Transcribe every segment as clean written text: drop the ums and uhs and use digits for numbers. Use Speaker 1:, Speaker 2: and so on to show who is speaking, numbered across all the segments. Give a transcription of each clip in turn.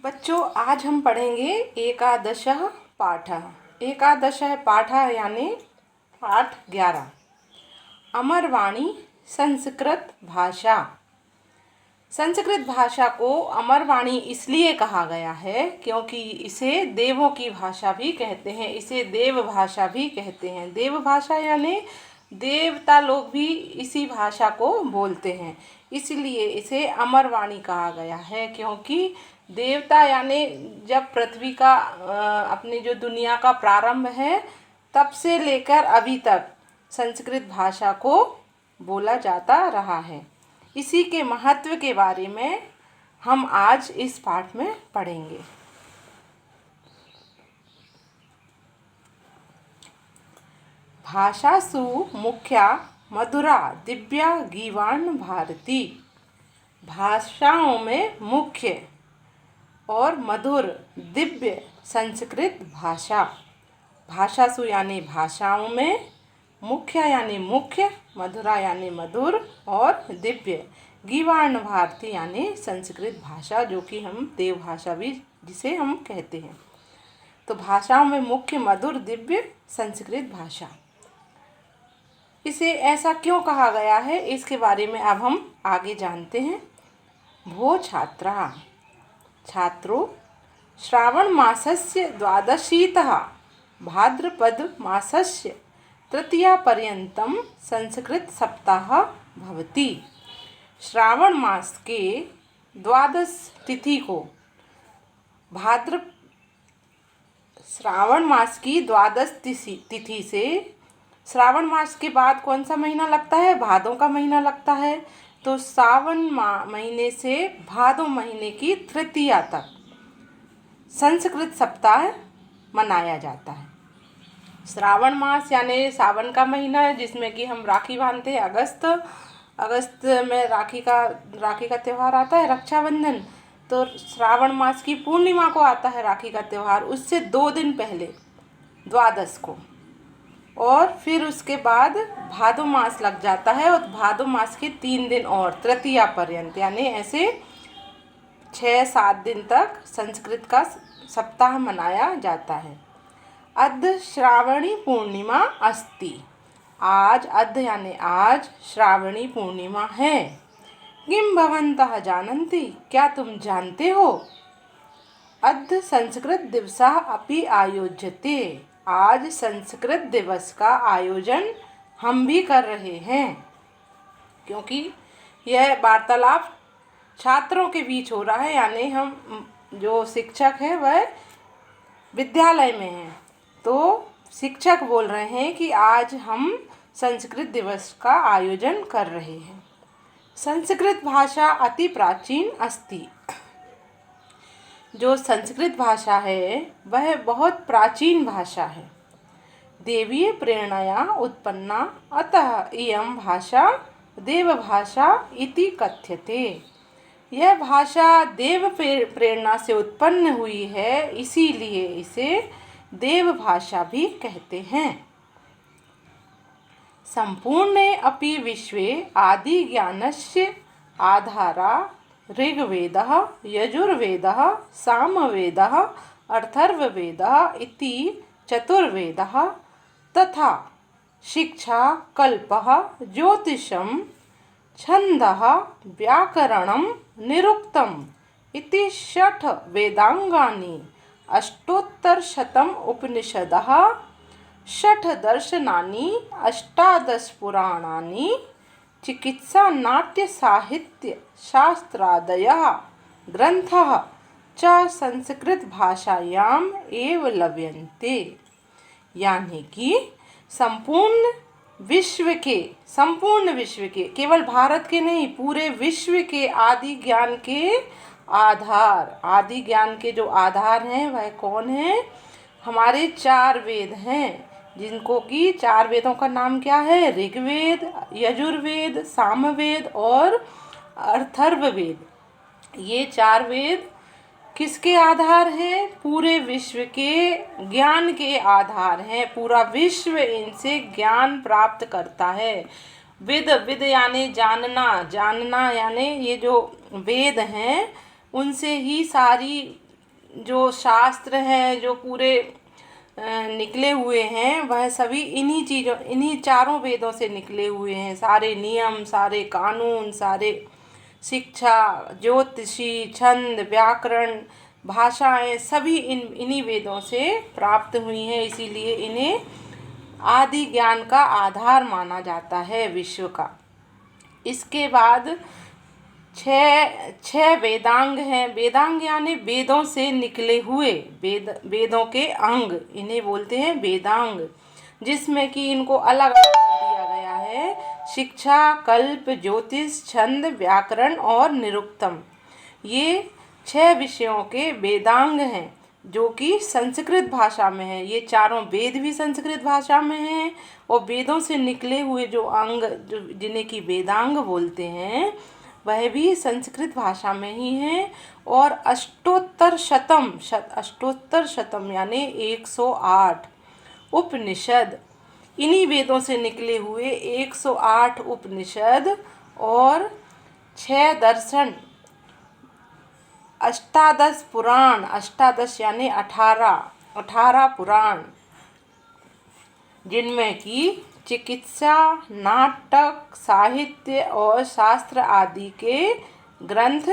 Speaker 1: बच्चों, आज हम पढ़ेंगे एकादशः पाठः। एकादशः पाठः यानी पाठ 11। अमरवाणी संस्कृत भाषा। संस्कृत भाषा को अमरवाणी इसलिए कहा गया है क्योंकि इसे देवों की भाषा भी कहते हैं, इसे देव भाषा भी कहते हैं। देव भाषा यानी देवता लोग भी इसी भाषा को बोलते हैं, इसलिए इसे अमरवाणी कहा गया है। क्योंकि देवता यानी जब पृथ्वी का अपनी जो दुनिया का प्रारंभ है तब से लेकर अभी तक संस्कृत भाषा को बोला जाता रहा है। इसी के महत्व के बारे में हम आज इस पाठ में पढ़ेंगे। भाषासु मुख्या मधुरा दिव्या गीवाण भारती। भाषाओं में मुख्य और मधुर दिव्य संस्कृत भाषा। भाषासु यानी भाषाओं में, मुख्य यानी मुख्य, मधुरा यानी मधुर और दिव्य गीवाण भारती यानी संस्कृत भाषा, जो कि हम देव भाषा भी जिसे हम कहते हैं। तो भाषाओं में मुख्य, मधुर, दिव्य संस्कृत भाषा। इसे ऐसा क्यों कहा गया है इसके बारे में अब हम आगे जानते हैं। भो छात्रा, छात्रों, श्रावण मासस्य द्वादशीतः भाद्रपद मासस्य तृतीयापर्यन्तं संस्कृत सप्ताह भवति। श्रावण मास के द्वादश तिथि को श्रावण मास की द्वादश तिथि से, श्रावण मास के बाद कौन सा महीना लगता है? भादों का महीना लगता है। तो सावन महीने से भादों महीने की तृतीया तक संस्कृत सप्ताह मनाया जाता है। श्रावण मास यानी सावन का महीना है जिसमें कि हम राखी बांधते हैं। अगस्त में राखी का त्यौहार आता है, रक्षाबंधन। तो श्रावण मास की पूर्णिमा को आता है राखी का त्यौहार, उससे 2 दिन पहले द्वादश को। और फिर उसके बाद भादो मास लग जाता है और भादो मास के 3 दिन और तृतीया पर्यंत, यानी ऐसे 6-7 दिन तक संस्कृत का सप्ताह मनाया जाता है। अद्य श्रावणी पूर्णिमा अस्ति। आज, अद्य यानी आज, श्रावणी पूर्णिमा है। किम भवन्तः जानन्ति, क्या तुम जानते हो? अद्य संस्कृत दिवसः अपि आयोज्यते। आज संस्कृत दिवस का आयोजन हम भी कर रहे हैं, क्योंकि यह वार्तालाप छात्रों के बीच हो रहा है, यानी हम जो शिक्षक है वह विद्यालय में हैं। तो शिक्षक बोल रहे हैं कि आज हम संस्कृत दिवस का आयोजन कर रहे हैं। संस्कृत भाषा अति प्राचीन अस्ति। जो संस्कृत भाषा है वह बहुत प्राचीन भाषा है। देवीय प्रेरणया उत्पन्ना, अतः इयं भाषा देव भाषा इति कथ्यते। यह भाषा देव प्रेरणा से उत्पन्न हुई है, इसीलिए इसे देव भाषा भी कहते हैं। संपूर्णे अपि विश्वे आदि ज्ञानस्य आधारा ऋग्वेदः, यजुर्वेदः, सामवेदः, अथर्ववेदः इति चतुर्वेदः, तथा शिक्षा, कल्पः, ज्योतिषं, छन्दः, व्याकरणं, निरुक्तम् इति 6 वेदांगानि, 800 उपनिषदः, 6 दर्शनानि, 18 पुराणानि, चिकित्सा, नाट्य, साहित्य, शास्त्रादयः ग्रंथः च संस्कृत भाषायाम् एव लभ्यन्ते। यानी कि संपूर्ण विश्व के, केवल भारत के नहीं, पूरे विश्व के आदि ज्ञान के जो आधार हैं वह कौन है? हमारे 4 वेद हैं, जिनको कि 4 वेदों का नाम क्या है? ऋग्वेद, यजुर्वेद, सामवेद और अथर्ववेद। ये 4 वेद किसके आधार हैं? पूरे विश्व के ज्ञान के आधार हैं। पूरा विश्व इनसे ज्ञान प्राप्त करता है। विद यानी जानना यानी ये जो वेद हैं उनसे ही सारी जो शास्त्र हैं जो पूरे निकले हुए हैं वह सभी इन्हीं चारों वेदों से निकले हुए हैं। सारे नियम, सारे कानून, सारे शिक्षा, ज्योतिषी, छंद, व्याकरण, भाषाएं सभी इन्हीं वेदों से प्राप्त हुई हैं। इसीलिए इन्हें आदि ज्ञान का आधार माना जाता है विश्व का। इसके बाद छह वेदांग हैं। वेदांग यानी वेदों से निकले हुए वेदों के अंग, इन्हें बोलते हैं वेदांग, जिसमें कि इनको अलग अलग कर दिया गया है। शिक्षा, कल्प, ज्योतिष, छंद, व्याकरण और निरुक्तम, ये 6 विषयों के वेदांग हैं जो कि संस्कृत भाषा में है। ये चारों वेद भी संस्कृत भाषा में हैं और वेदों से निकले हुए जो अंग जो जिन्हें कि वेदांग बोलते हैं वह भी संस्कृत भाषा में ही हैं। और अष्टोत्तर शतम यानी 108 उपनिषद, इन्हीं वेदों से निकले हुए 108 उपनिषद और 6 दर्शन, अष्टादश पुराण, अष्टादश यानी 18 पुराण, जिनमें कि चिकित्सा, नाटक, साहित्य और शास्त्र आदि के ग्रंथ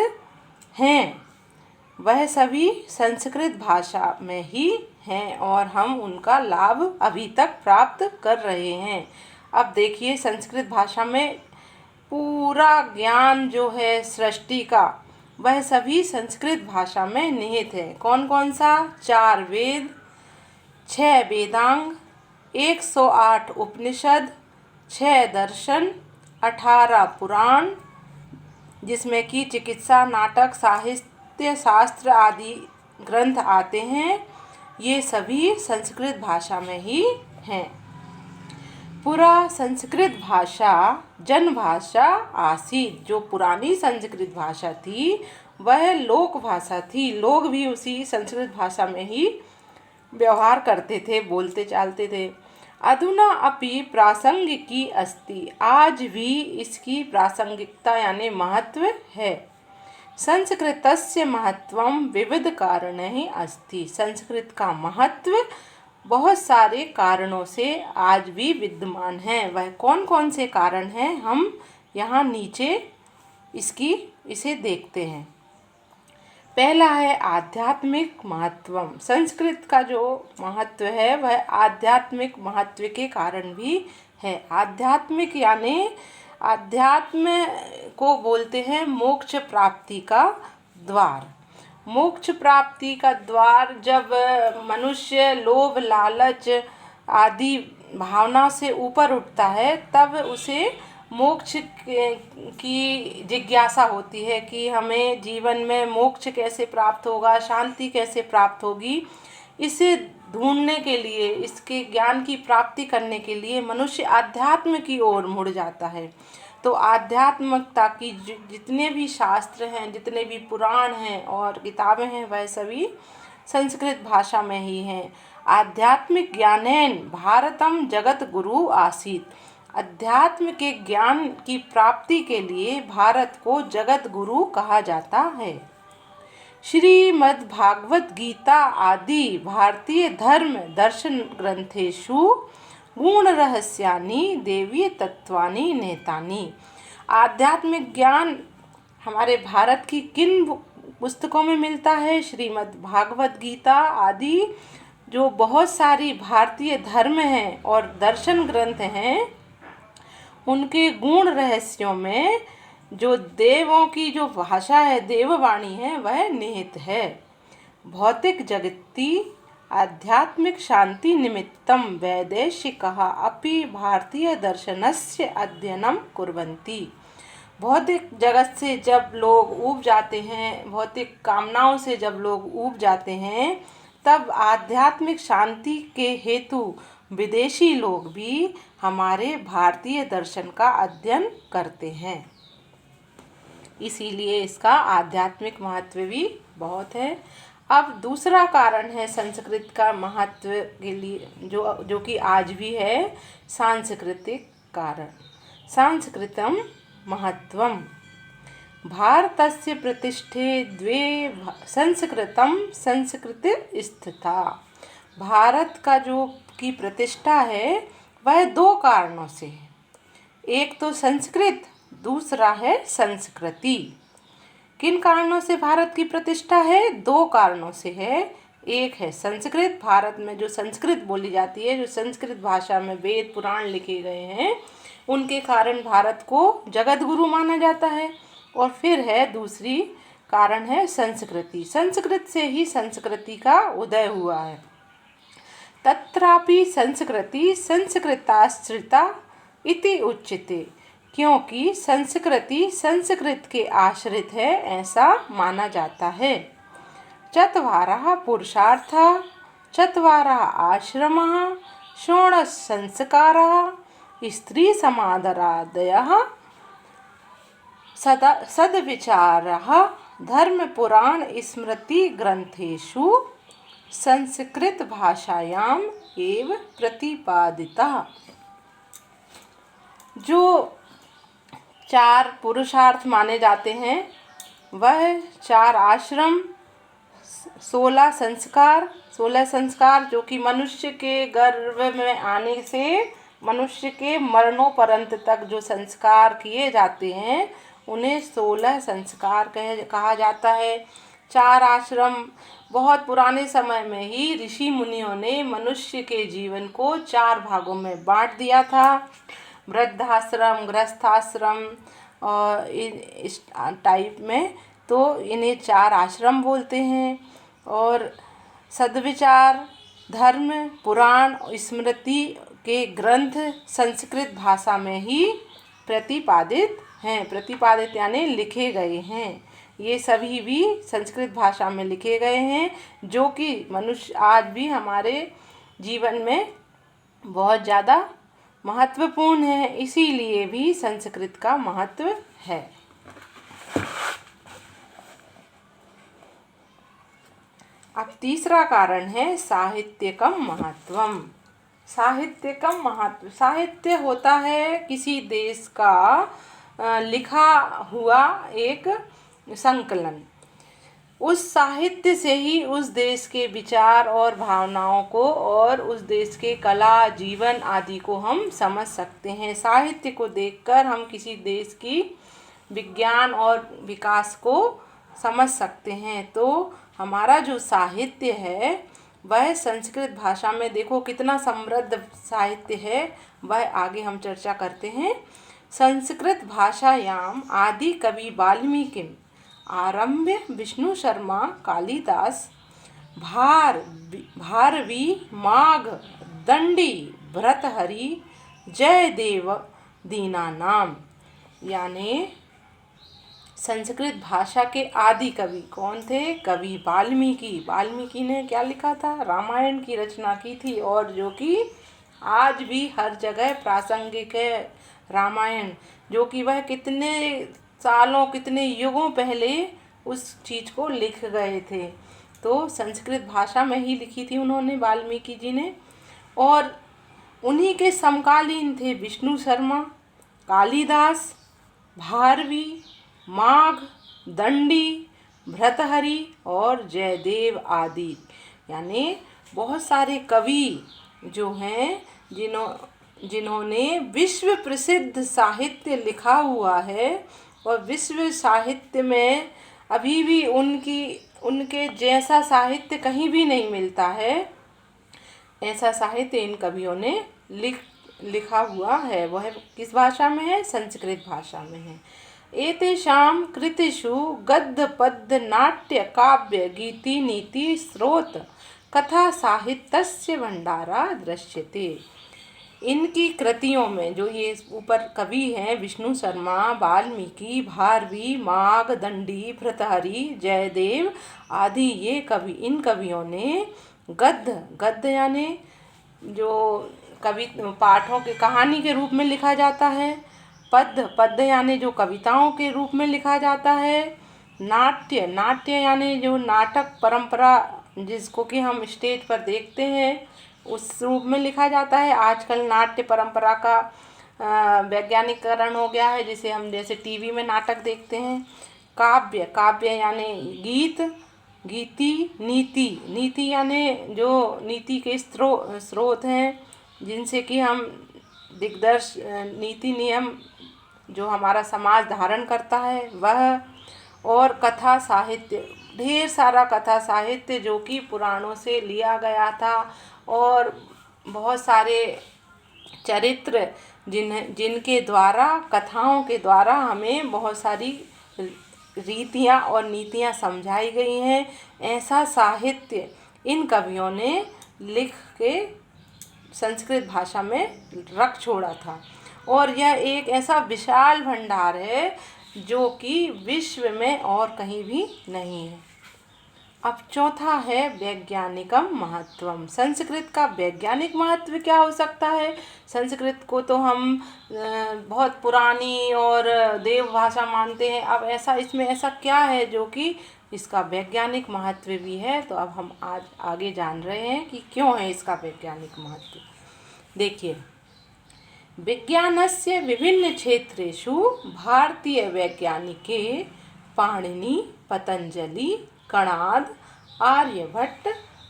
Speaker 1: हैं, वह सभी संस्कृत भाषा में ही हैं और हम उनका लाभ अभी तक प्राप्त कर रहे हैं। अब देखिए, संस्कृत भाषा में पूरा ज्ञान जो है सृष्टि का वह सभी संस्कृत भाषा में निहित है। कौन कौन सा? 4 वेद, 6 वेदांग, 108 उपनिषद, 6 दर्शन, 18 पुराण, जिसमें कि चिकित्सा, नाटक, साहित्य, शास्त्र आदि ग्रंथ आते हैं। ये सभी संस्कृत भाषा में ही हैं। पुरा संस्कृत भाषा जन भाषा आसीत, जो पुरानी संस्कृत भाषा थी वह लोक भाषा थी। लोग भी उसी संस्कृत भाषा में ही व्यवहार करते थे, बोलते चालते थे। अधुना अपि प्रासंगिकी अस्ति, आज भी इसकी प्रासंगिकता यानी महत्व है। संस्कृतस्य महत्वं विविध कारणैः अस्ति, संस्कृत का महत्व बहुत सारे कारणों से आज भी विद्यमान है। वह कौन कौन से कारण हैं हम यहाँ नीचे इसे देखते हैं। पहला है आध्यात्मिक महत्वम, संस्कृत का जो महत्व है वह आध्यात्मिक महत्व के कारण भी है। आध्यात्मिक यानी आध्यात्म को बोलते हैं मोक्ष प्राप्ति का द्वार। मोक्ष प्राप्ति का द्वार जब मनुष्य लोभ, लालच आदि भावना से ऊपर उठता है तब उसे मोक्ष की जिज्ञासा होती है कि हमें जीवन में मोक्ष कैसे प्राप्त होगा, शांति कैसे प्राप्त होगी। इसे ढूंढने के लिए, इसके ज्ञान की प्राप्ति करने के लिए मनुष्य आध्यात्म की ओर मुड़ जाता है। तो आध्यात्मिकता की जितने भी शास्त्र हैं, जितने भी पुराण हैं और किताबें हैं वह सभी संस्कृत भाषा में ही हैं। आध्यात्मिक ज्ञानेन भारतम जगत गुरु आसीत, अध्यात्म के ज्ञान की प्राप्ति के लिए भारत को जगत गुरु कहा जाता है। श्रीमद् भागवत गीता आदि भारतीय धर्म दर्शन ग्रंथेषु गुण रहस्यानि देवी तत्वानि नेतानि, आध्यात्मिक ज्ञान हमारे भारत की किन पुस्तकों में मिलता है? श्रीमद् भागवत गीता आदि जो बहुत सारी भारतीय धर्म हैं और दर्शन ग्रंथ हैं, उनके गुण रहस्यों में जो देवों की जो भाषा है, देववाणी है, वह निहित है। भौतिक जगति आध्यात्मिक शांति निमित्तं वैदेशिकः अपि भारतीय दर्शनस्य अध्ययनं कुर्वन्ति, भौतिक जगत से जब लोग ऊब जाते हैं, भौतिक कामनाओं से जब लोग ऊब जाते हैं, तब आध्यात्मिक शांति के हेतु विदेशी लोग भी हमारे भारतीय दर्शन का अध्ययन करते हैं। इसीलिए इसका आध्यात्मिक महत्व भी बहुत है। अब दूसरा कारण है संस्कृत का महत्व के लिए जो कि आज भी है, सांस्कृतिक कारण। सांस्कृतम महत्वम, भारतस्य प्रतिष्ठे द्वे संस्कृतं संस्कृत स्थिता। भारत का जो की प्रतिष्ठा है वह दो कारणों से है। एक तो संस्कृत, दूसरा है संस्कृति। किन कारणों से भारत की प्रतिष्ठा है? दो कारणों से है। एक है संस्कृत, भारत में जो संस्कृत बोली जाती है, जो संस्कृत भाषा में वेद पुराण लिखे गए हैं, उनके कारण भारत को जगत गुरु माना जाता है। और फिर है दूसरी कारण है संस्कृति। संस्कृत से ही संस्कृति का उदय हुआ है। तत्रापि संस्कृति संस्कृताश्रिता इति उच्यते, क्योंकि संस्कृति संस्कृत के आश्रित है ऐसा माना जाता है। चत्वारः पुरुषार्थाः, चत्वारः आश्रमाः, षोडश संस्काराः, स्त्री समादरादयः, सद्विचारः धर्म पुराण स्मृति ग्रंथेषु संस्कृत भाषायाम एव प्रतिपादितः। जो चार पुरुषार्थ माने जाते हैं वह चार आश्रम, 16 संस्कार जो कि मनुष्य के गर्भ में आने से मनुष्य के मरणोपरंत तक जो संस्कार किए जाते हैं उन्हें 16 संस्कार कहा जाता है। चार आश्रम, बहुत पुराने समय में ही ऋषि मुनियों ने मनुष्य के जीवन को चार भागों में बांट दिया था। वृद्धाश्रम, गृहस्थाश्रम और इस टाइप में, तो इन्हें चार आश्रम बोलते हैं। और सद्विचार, धर्म, पुराण, स्मृति के ग्रंथ संस्कृत भाषा में ही प्रतिपादित हैं। प्रतिपादित यानी लिखे गए हैं। ये सभी भी संस्कृत भाषा में लिखे गए हैं, जो कि मनुष्य आज भी हमारे जीवन में बहुत ज़्यादा महत्वपूर्ण है। इसीलिए भी संस्कृत का महत्व है। अब तीसरा कारण है साहित्यकम महत्वम। साहित्यकम महत्व, साहित्य होता है किसी देश का लिखा हुआ एक संकलन। उस साहित्य से ही उस देश के विचार और भावनाओं को और उस देश के कला, जीवन आदि को हम समझ सकते हैं। साहित्य को देखकर हम किसी देश की विज्ञान और विकास को समझ सकते हैं। तो हमारा जो साहित्य है वह संस्कृत भाषा में देखो कितना समृद्ध साहित्य है, वह आगे हम चर्चा करते हैं। संस्कृत भाषायाम आदि कवि वाल्मीकि आरम्भ्य विष्णु शर्मा, कालिदास, भारवी, माघ, दंडी, भर्तृहरि, जयदेव दीनानाम। यानी संस्कृत भाषा के आदि कवि कौन थे? कवि वाल्मीकि। वाल्मीकि ने क्या लिखा था? रामायण की रचना की थी, और जो कि आज भी हर जगह प्रासंगिक है। रामायण जो कि वह कितने सालों, कितने युगों पहले उस चीज़ को लिख गए थे, तो संस्कृत भाषा में ही लिखी थी उन्होंने, वाल्मीकि जी ने। और उन्हीं के समकालीन थे विष्णु शर्मा, कालिदास, भारवी, माघ, दंडी, भर्तृहरि और जयदेव आदि। यानी बहुत सारे कवि जो हैं जिन्होंने विश्व प्रसिद्ध साहित्य लिखा हुआ है, और विश्व साहित्य में अभी भी उनके जैसा साहित्य कहीं भी नहीं मिलता है। ऐसा साहित्य इन कवियों ने लिखा हुआ है। वह किस भाषा में है? संस्कृत भाषा में है। एतेषां कृतिषु गद्य पद्य नाट्य काव्य गीति नीति स्रोत कथा साहित्यस्य भंडारा दृश्यते। इनकी कृतियों में जो ये ऊपर कवि हैं विष्णु शर्मा, वाल्मीकि, भारवी, माघ, दंडी, भर्तृहरि, जयदेव आदि, ये कवि, इन कवियों ने गद्य यानी जो कवि पाठों के कहानी के रूप में लिखा जाता है, पद्य यानी जो कविताओं के रूप में लिखा जाता है, नाट्य यानी जो नाटक परंपरा जिसको कि हम स्टेज पर देखते हैं उस रूप में लिखा जाता है। आजकल नाट्य परंपरा का वैज्ञानिकरण हो गया है, जिसे हम जैसे टीवी में नाटक देखते हैं। काव्य, काव्य यानी गीत, गीति, नीति, नीति यानी जो नीति के स्रोत हैं, जिनसे कि हम दिग्दर्श नीति नियम जो हमारा समाज धारण करता है वह। और कथा साहित्य, ढेर सारा कथा साहित्य जो कि पुराणों से लिया गया था, और बहुत सारे चरित्र जिनके द्वारा, कथाओं के द्वारा हमें बहुत सारी रीतियाँ और नीतियाँ समझाई गई हैं। ऐसा साहित्य इन कवियों ने लिख के संस्कृत भाषा में रख छोड़ा था, और यह एक ऐसा विशाल भंडार है जो कि विश्व में और कहीं भी नहीं है। अब चौथा है वैज्ञानिकम महत्वम। संस्कृत का वैज्ञानिक महत्व क्या हो सकता है? संस्कृत को तो हम बहुत पुरानी और देव भाषा मानते हैं। अब इसमें ऐसा क्या है जो कि इसका वैज्ञानिक महत्व भी है? तो अब हम आज आगे जान रहे हैं कि क्यों है इसका वैज्ञानिक महत्व। देखिए, विज्ञानस्य विभिन्न क्षेत्रेषु भारतीय वैज्ञानिके पाणिनि, पतंजलि, कणाद, आर्यभट्ट,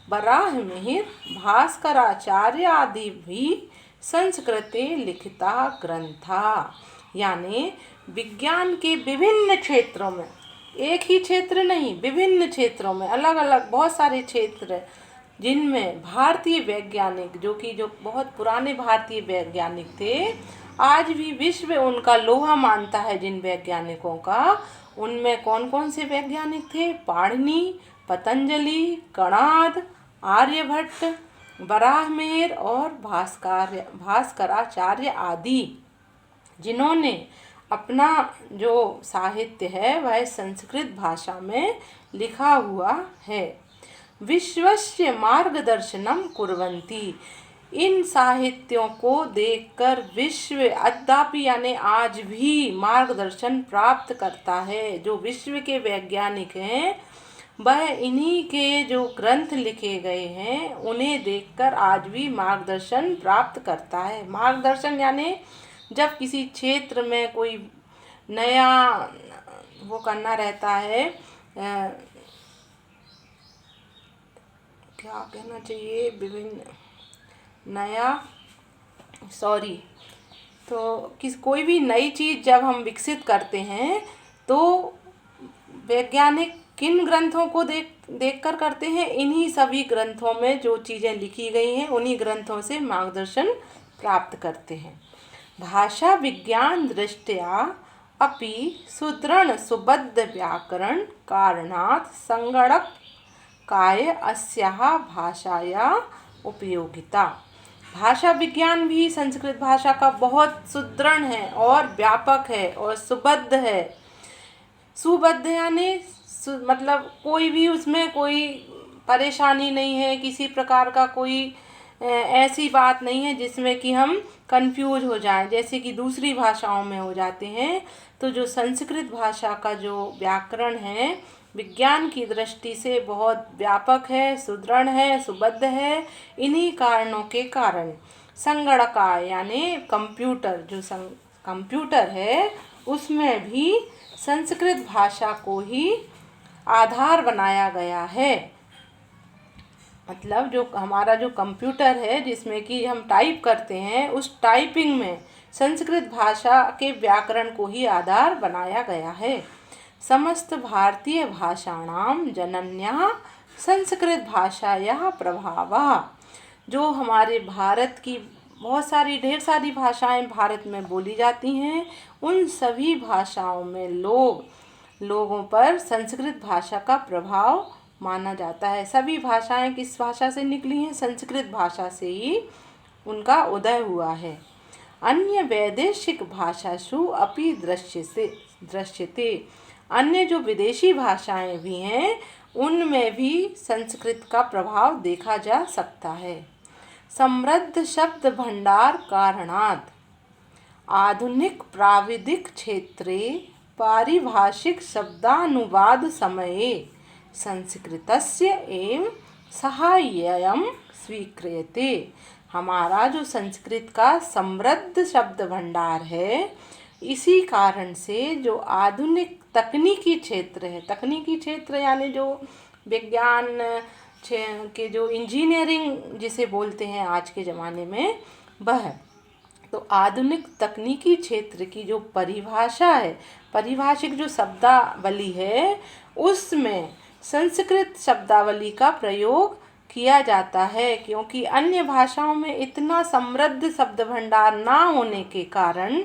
Speaker 1: वराहमिहिर, भास्कराचार्य आदि भी संस्कृते लिखिता ग्रंथा। यानी विज्ञान के विभिन्न क्षेत्रों में, एक ही क्षेत्र नहीं, विभिन्न क्षेत्रों में, अलग अलग बहुत सारे क्षेत्र जिनमें भारतीय वैज्ञानिक जो बहुत पुराने भारतीय वैज्ञानिक थे, आज भी विश्व उनका लोहा मानता है। जिन वैज्ञानिकों का, उनमें कौन कौन से वैज्ञानिक थे? पाणिनि, पतंजलि, कणाद, आर्यभट्ट, वराहमिहिर और भास्कराचार्य आदि, जिन्होंने अपना जो साहित्य है वह संस्कृत भाषा में लिखा हुआ है। विश्वस्य मार्गदर्शनम कुर्वन्ति। इन साहित्यों को देखकर विश्व अद्यापि यानी आज भी मार्गदर्शन प्राप्त करता है। जो विश्व के वैज्ञानिक हैं वह इन्हीं के जो ग्रंथ लिखे गए हैं उन्हें देखकर आज भी मार्गदर्शन प्राप्त करता है। मार्गदर्शन यानी जब किसी क्षेत्र में कोई नया वो करना रहता है, क्या कहना चाहिए, विभिन्न नया तो कोई भी नई चीज़ जब हम विकसित करते हैं तो वैज्ञानिक किन ग्रंथों को देखकर करते हैं? इन्हीं सभी ग्रंथों में जो चीज़ें लिखी गई हैं उन्हीं ग्रंथों से मार्गदर्शन प्राप्त करते हैं। भाषा विज्ञान दृष्टया अपि सुदृढ़ सुबद्ध व्याकरण कारणात् संगणक काय अस्याः भाषाया उपयोगिता। भाषा विज्ञान भी संस्कृत भाषा का बहुत सुदृढ़ है और व्यापक है और सुबद्ध है। सुबद्ध यानी मतलब कोई भी उसमें कोई परेशानी नहीं है, किसी प्रकार का कोई ऐसी बात नहीं है जिसमें कि हम कंफ्यूज हो जाएं, जैसे कि दूसरी भाषाओं में हो जाते हैं। तो जो संस्कृत भाषा का जो व्याकरण है विज्ञान की दृष्टि से बहुत व्यापक है, सुदृढ़ है, सुबद्ध है। इन्हीं कारणों के कारण संगणकाय यानी कंप्यूटर, जो कंप्यूटर है उसमें भी संस्कृत भाषा को ही आधार बनाया गया है। मतलब जो हमारा जो कंप्यूटर है जिसमें कि हम टाइप करते हैं, उस टाइपिंग में संस्कृत भाषा के व्याकरण को ही आधार बनाया गया है। समस्त भारतीय भाषाणाम जनन्या संस्कृत भाषायाः प्रभावः। जो हमारे भारत की बहुत सारी ढेर सारी भाषाएं भारत में बोली जाती हैं, उन सभी भाषाओं में लोगों पर संस्कृत भाषा का प्रभाव माना जाता है। सभी भाषाएं किस भाषा से निकली हैं? संस्कृत भाषा से ही उनका उदय हुआ है। अन्य वैदेशिक भाषासु अपि दृश्यते। अन्य जो विदेशी भाषाएं भी हैं उनमें भी संस्कृत का प्रभाव देखा जा सकता है। समृद्ध शब्द भंडार कारणात् आधुनिक प्राविधिक क्षेत्रे पारिभाषिक शब्दानुवाद समये संस्कृतस्य एव साहाय्यं स्वीक्रियते। हमारा जो संस्कृत का समृद्ध शब्द भंडार है, इसी कारण से जो आधुनिक तकनीकी क्षेत्र है, तकनीकी क्षेत्र यानी जो विज्ञान के जो इंजीनियरिंग जिसे बोलते हैं आज के ज़माने में, वह तो आधुनिक तकनीकी क्षेत्र की जो परिभाषा है, परिभाषिक जो शब्दावली है, उसमें संस्कृत शब्दावली का प्रयोग किया जाता है, क्योंकि अन्य भाषाओं में इतना समृद्ध शब्द भंडार ना होने के कारण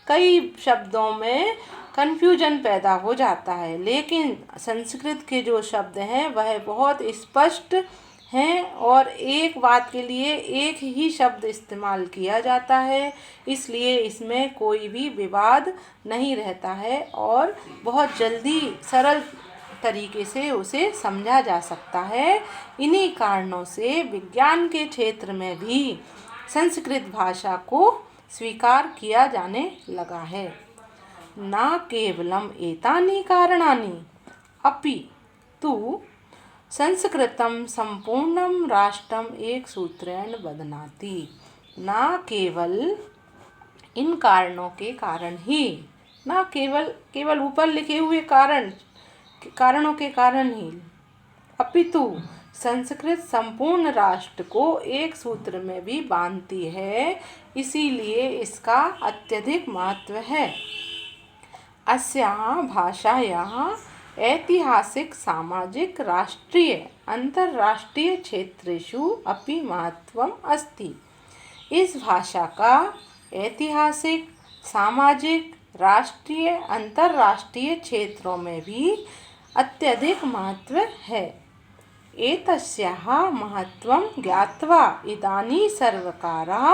Speaker 1: कई शब्दों में कन्फ्यूजन पैदा हो जाता है। लेकिन संस्कृत के जो शब्द हैं वह बहुत स्पष्ट हैं और एक बात के लिए एक ही शब्द इस्तेमाल किया जाता है, इसलिए इसमें कोई भी विवाद नहीं रहता है और बहुत जल्दी सरल तरीके से उसे समझा जा सकता है। इन्हीं कारणों से विज्ञान के क्षेत्र में भी संस्कृत भाषा को स्वीकार किया जाने लगा है। न केवलम एतानि कारणानि अपि तु संस्कृतं संपूर्णं राष्ट्रम एक सूत्रेण बध्नाति। न केवल इन कारणों के कारण ही, न केवल ऊपर लिखे हुए कारणों के कारण ही, अपितु संस्कृत संपूर्ण राष्ट्र को एक सूत्र में भी बांधती है, इसीलिए इसका अत्यधिक महत्व है। अस्याः भाषायाः ऐतिहासिक, सामाजिक, राष्ट्रीय, अंतर्राष्ट्रीय क्षेत्रेषु अपि महत्वम् अस्ति। इस भाषा का ऐतिहासिक, सामाजिक, राष्ट्रीय, अंतर्राष्ट्रीय क्षेत्रों में भी अत्यधिक महत्व है। एतस्याः महत्वं ज्ञात्वा इदानीं सर्वकारः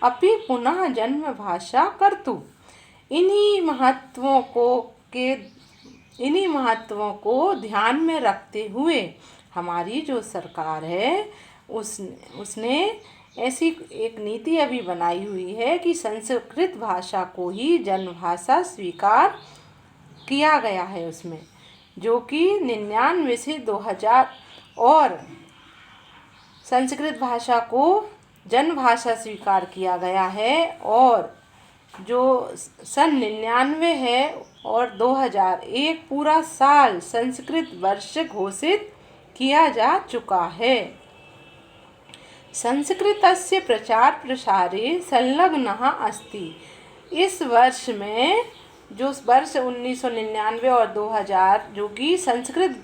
Speaker 1: अपि पुनः जन्मभाषा कर्तुम्। इन्हीं महत्वों को ध्यान में रखते हुए हमारी जो सरकार है उसने ऐसी एक नीति अभी बनाई हुई है कि संस्कृत भाषा को ही जन्मभाषा स्वीकार किया गया है उसमें, जो कि 99 से 2000 और संस्कृत भाषा को जन्मभाषा स्वीकार किया गया है। और जो सन 99 है और 2001 पूरा साल संस्कृत वर्ष घोषित किया जा चुका है। संस्कृतस्य प्रचार प्रसारे संलग्नः अस्ति। इस वर्ष में जो वर्ष 1999 और 2000 जो कि संस्कृत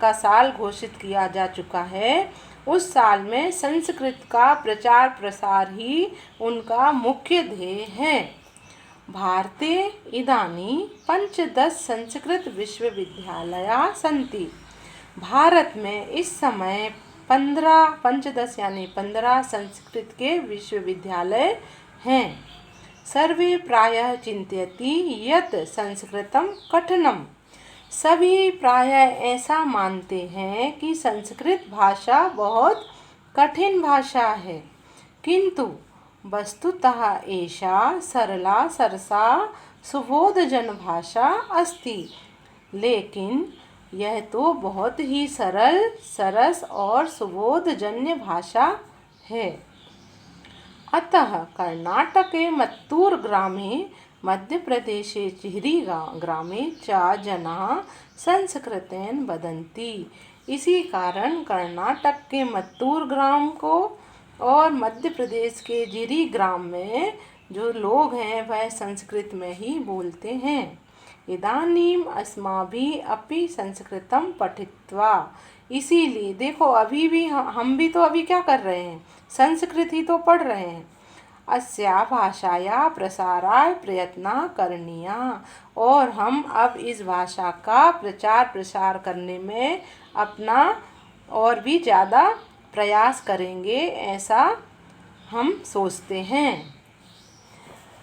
Speaker 1: का साल घोषित किया जा चुका है, उस साल में संस्कृत का प्रचार प्रसार ही उनका मुख्य ध्येय है। भारते इदानीं 15 संस्कृत विश्वविद्यालयाः सन्ति। भारत में इस समय 15 यानी 15 संस्कृत के विश्वविद्यालय हैं। सर्वे प्रायः चिंतयति यत् संस्कृतं कठिनम्। सभी प्रायः ऐसा मानते हैं कि संस्कृत भाषा बहुत कठिन भाषा है, किंतु वस्तुतः एषा सरला सरसा सुबोधजन भाषा अस्ति। लेकिन यह तो बहुत ही सरल, सरस और सुबोधजन्य भाषा है। अतः कर्नाटके मत्तूर ग्रामे, मध्य प्रदेशे चिहरी ग्रामे च जनाः संस्कृतेन वदन्ति। इसी कारण कर्नाटक के मत्तूर ग्राम को और मध्य प्रदेश के जिरी ग्राम में जो लोग हैं वह संस्कृत में ही बोलते हैं। इदानीम अस्माभिः अपि संस्कृतं पठित्वा। इसीलिए देखो अभी भी हम भी तो अभी क्या कर रहे हैं, संस्कृत ही तो पढ़ रहे हैं। अस्या भाषाया प्रसाराय प्रयत्न करणीया। और हम अब इस भाषा का प्रचार प्रसार करने में अपना और भी ज़्यादा प्रयास करेंगे, ऐसा हम सोचते हैं।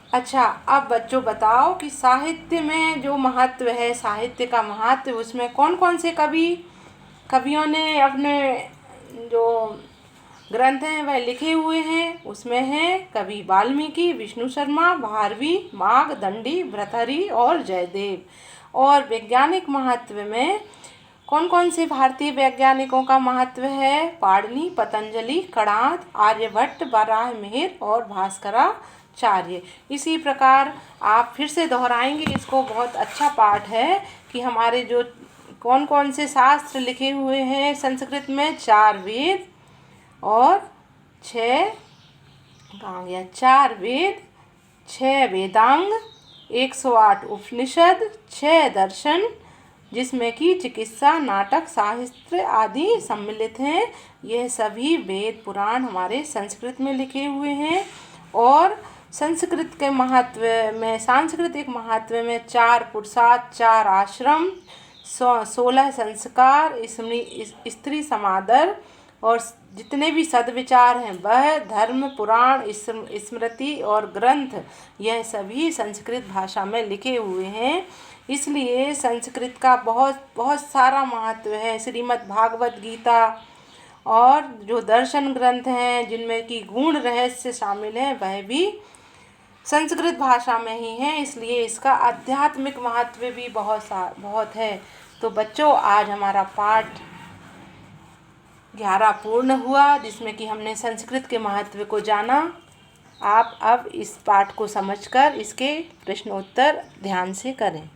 Speaker 1: अच्छा, अब बच्चों बताओ कि साहित्य में जो महत्व है, साहित्य का महत्व, उसमें कौन कौन से कवियों ने अपने जो ग्रंथ हैं वह लिखे हुए हैं। उसमें हैं कवि वाल्मीकि, विष्णु शर्मा, भारवी, माघ, दंडी, भर्तृहरि और जयदेव। और वैज्ञानिक महत्व में कौन कौन से भारतीय वैज्ञानिकों का महत्व है? पाणिनि, पतंजलि, कणाद, आर्यभट्ट, वराहमिहिर और भास्कराचार्य। इसी प्रकार आप फिर से दोहराएंगे इसको, बहुत अच्छा पाठ है कि हमारे जो कौन कौन से शास्त्र लिखे हुए हैं संस्कृत में? 4 वेद और 6, कहाँ गया, 4 वेद, 6 वेदांग, 108 उपनिषद, 6 दर्शन, जिसमें कि चिकित्सा, नाटक, साहित्य आदि सम्मिलित हैं। यह सभी वेद पुराण हमारे संस्कृत में लिखे हुए हैं। और संस्कृत के महत्व में, सांस्कृतिक महत्व में 4 पुरुषार्थ, 4 आश्रम, 16 संस्कार, स्त्री समादर और जितने भी सद्विचार हैं वह धर्म, पुराण, स्मृति और ग्रंथ, यह सभी संस्कृत भाषा में लिखे हुए हैं। इसलिए संस्कृत का बहुत बहुत सारा महत्व है। श्रीमद् भागवत गीता और जो दर्शन ग्रंथ हैं जिनमें कि गूढ़ रहस्य शामिल है वह भी संस्कृत भाषा में ही है। इसलिए इसका आध्यात्मिक महत्व भी बहुत है। तो बच्चों, आज हमारा पाठ 11 पूर्ण हुआ, जिसमें कि हमने संस्कृत के महत्व को जाना। आप अब इस पाठ को समझकर इसके प्रश्नोत्तर ध्यान से करें।